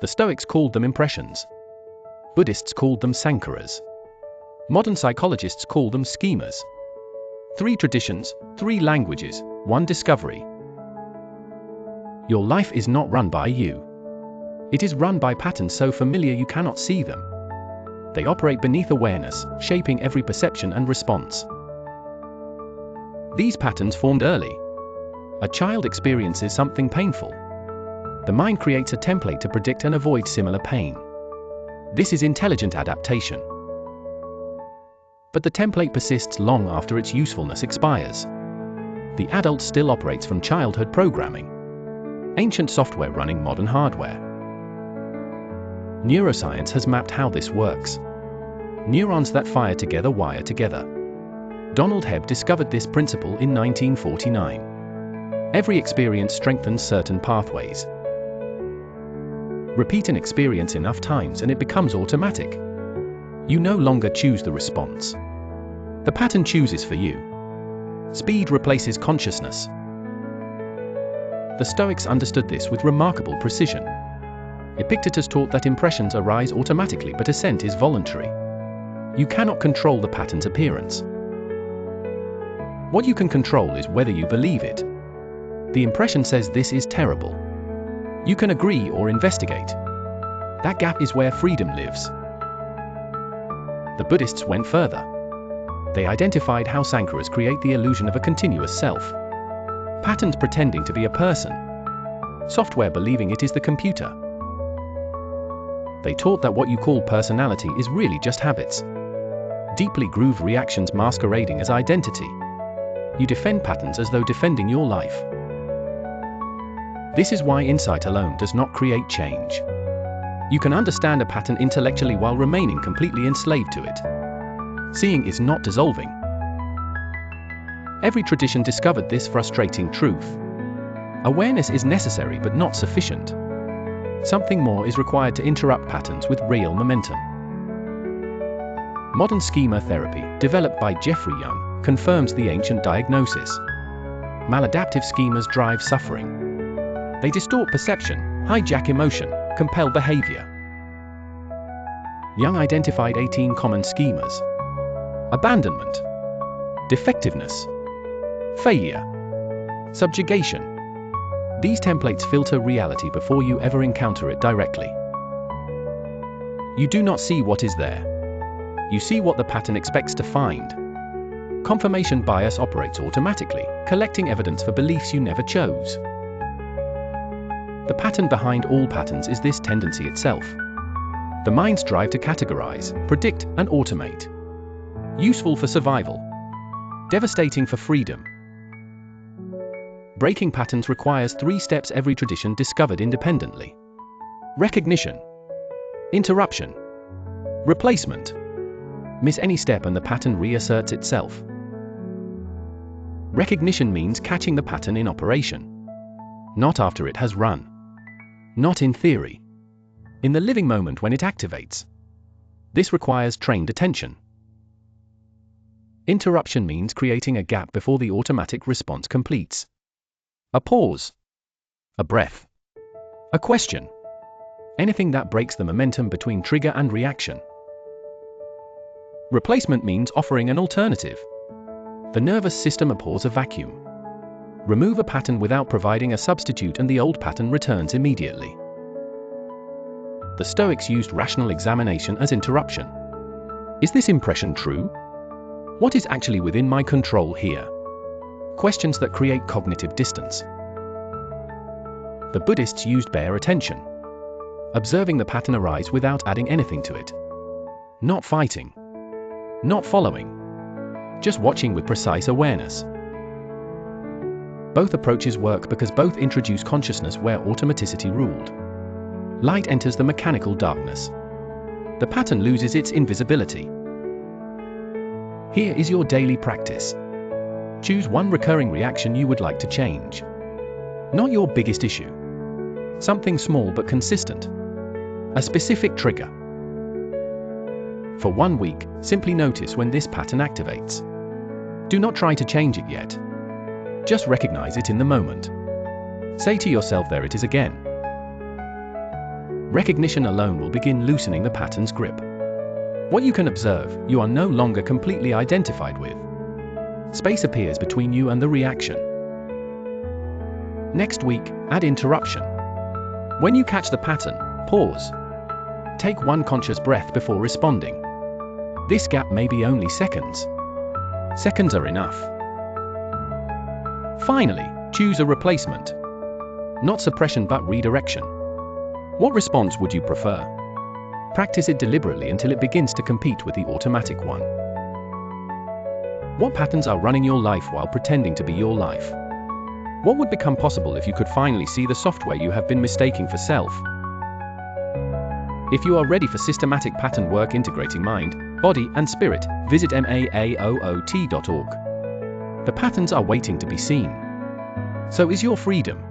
The Stoics called them impressions. Buddhists called them sankharas. Modern psychologists call them schemas. 3 traditions, 3 languages, 1 discovery. Your life is not run by you. It is run by patterns so familiar you cannot see them. They operate beneath awareness, shaping every perception and response. These patterns formed early. A child experiences something painful. The mind creates a template to predict and avoid similar pain. This is intelligent adaptation. But the template persists long after its usefulness expires. The adult still operates from childhood programming. Ancient software running modern hardware. Neuroscience has mapped how this works. Neurons that fire together wire together. Donald Hebb discovered this principle in 1949. Every experience strengthens certain pathways. Repeat an experience enough times and it becomes automatic. You no longer choose the response. The pattern chooses for you. Speed replaces consciousness. The Stoics understood this with remarkable precision. Epictetus taught that impressions arise automatically but assent is voluntary. You cannot control the pattern's appearance. What you can control is whether you believe it. The impression says this is terrible. You can agree or investigate. That gap is where freedom lives. The Buddhists went further. They identified how sankharas create the illusion of a continuous self. Patterns pretending to be a person. Software believing it is the computer. They taught that what you call personality is really just habits. Deeply grooved reactions masquerading as identity. You defend patterns as though defending your life. This is why insight alone does not create change. You can understand a pattern intellectually while remaining completely enslaved to it. Seeing is not dissolving. Every tradition discovered this frustrating truth. Awareness is necessary but not sufficient. Something more is required to interrupt patterns with real momentum. Modern schema therapy, developed by Jeffrey Young, confirms the ancient diagnosis. Maladaptive schemas drive suffering. They distort perception, hijack emotion, compel behavior. Young identified 18 common schemas. Abandonment, defectiveness, failure, subjugation. These templates filter reality before you ever encounter it directly. You do not see what is there. You see what the pattern expects to find. Confirmation bias operates automatically, collecting evidence for beliefs you never chose. The pattern behind all patterns is this tendency itself. The mind's drive to categorize, predict, and automate. Useful for survival. Devastating for freedom. Breaking patterns requires 3 steps every tradition discovered independently. Recognition. Interruption. Replacement. Miss any step and the pattern reasserts itself. Recognition means catching the pattern in operation. Not after it has run. Not in theory. In the living moment when it activates. This requires trained attention. Interruption means creating a gap before the automatic response completes. A pause. A breath. A question. Anything that breaks the momentum between trigger and reaction. Replacement means offering an alternative. The nervous system abhors a vacuum. Remove a pattern without providing a substitute and the old pattern returns immediately. The Stoics used rational examination as interruption. Is this impression true? What is actually within my control here? Questions that create cognitive distance. The Buddhists used bare attention. Observing the pattern arise without adding anything to it. Not fighting. Not following. Just watching with precise awareness. Both approaches work because both introduce consciousness where automaticity ruled. Light enters the mechanical darkness. The pattern loses its invisibility. Here is your daily practice. Choose one recurring reaction you would like to change. Not your biggest issue. Something small but consistent. A specific trigger. For 1 week, simply notice when this pattern activates. Do not try to change it yet. Just recognize it in the moment. Say to yourself, there it is again. Recognition alone will begin loosening the pattern's grip. What you can observe, you are no longer completely identified with. Space appears between you and the reaction. Next week, add interruption. When you catch the pattern, pause. Take one conscious breath before responding. This gap may be only seconds. Seconds are enough. Finally, choose a replacement. Not suppression but redirection. What response would you prefer? Practice it deliberately until it begins to compete with the automatic one. What patterns are running your life while pretending to be your life? What would become possible if you could finally see the software you have been mistaking for self? If you are ready for systematic pattern work integrating mind, body, and spirit, visit maaoot.org. The patterns are waiting to be seen. So is your freedom.